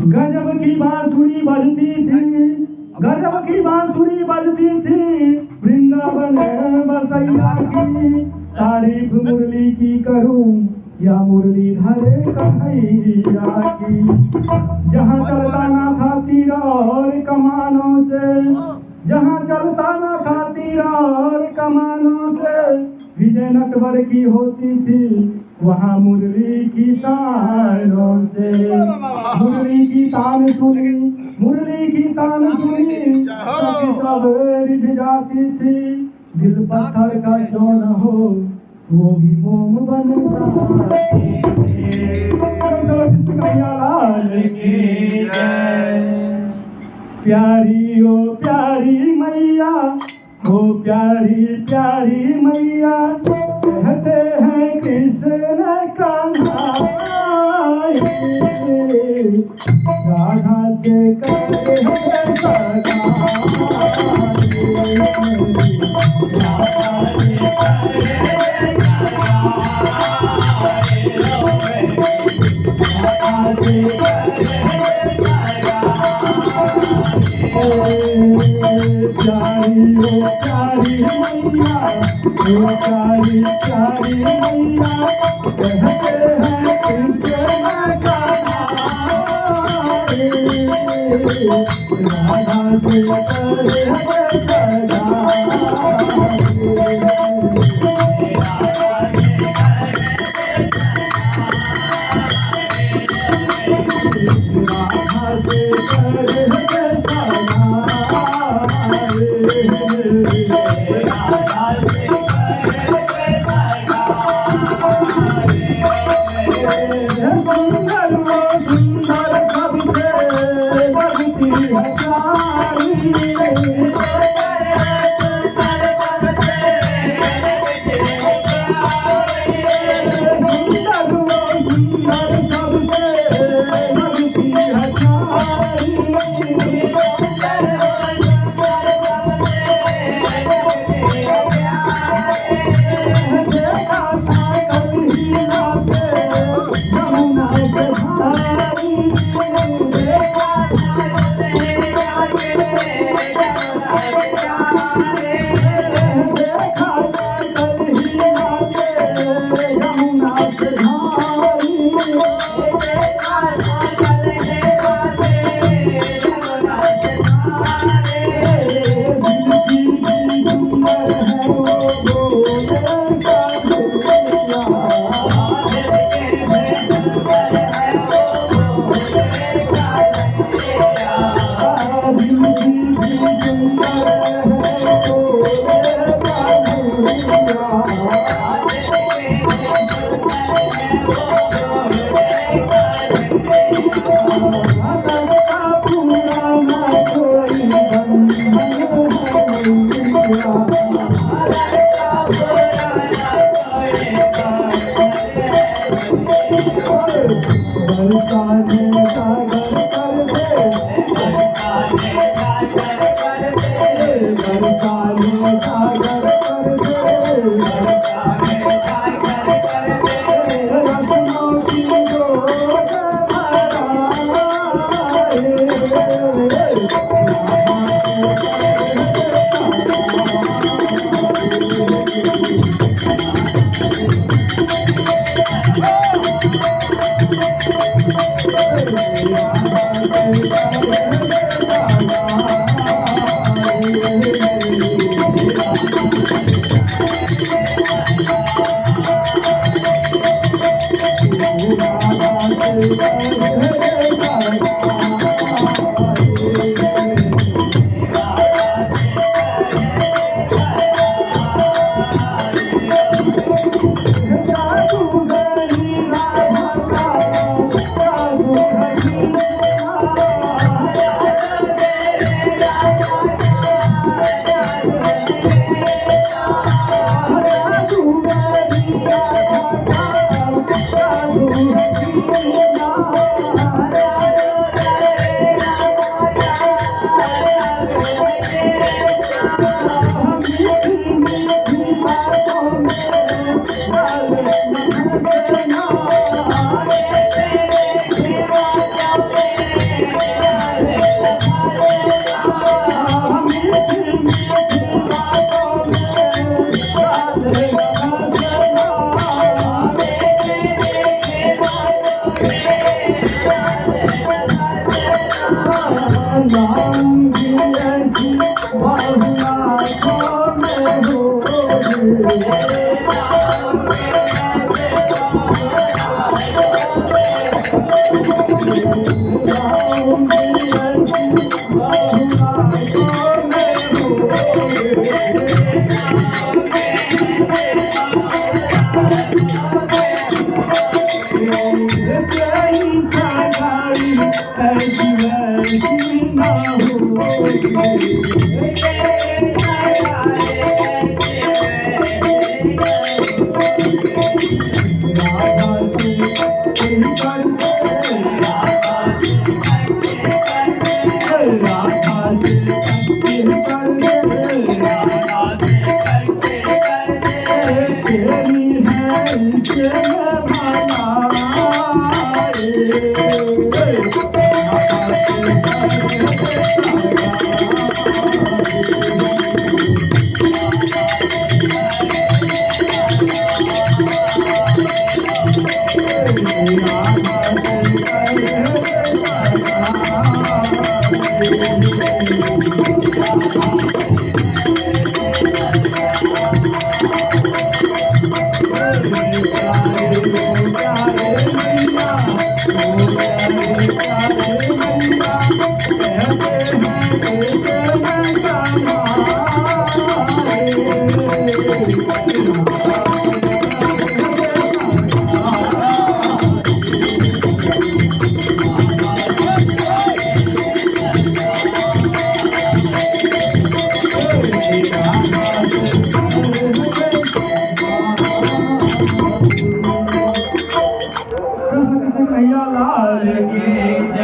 गजब की बांसुरी बजती थी, गजब की बांसुरी बजती थी वृंदावन बसैया की। तारीफ मुरली की करूं या मुरलीधर कन्हैया की। जहाँ चलता ना था तीर और कमानों से, जहाँ चलता ना था तीर और कमानों से विजय अकबर की होती थी वहाँ मुरली की तानों से। मुरली की तान सुनी, मुरली की तान सुनी सब रिझ जाती थी। दिल पत्थर का क्यों न हो वो भी मोम बनता। प्यारी ओ प्यारी मैया, ओ प्यारी प्यारी मैया, कहते हैं कृष्ण कान्हा राधा से करते हैं सगा। प्यारी ओ प्यारी मैया, ओ प्यारी प्यारी मैया, कहते हैं कृष्ण कान्हा राधा से करे सगा। लाल की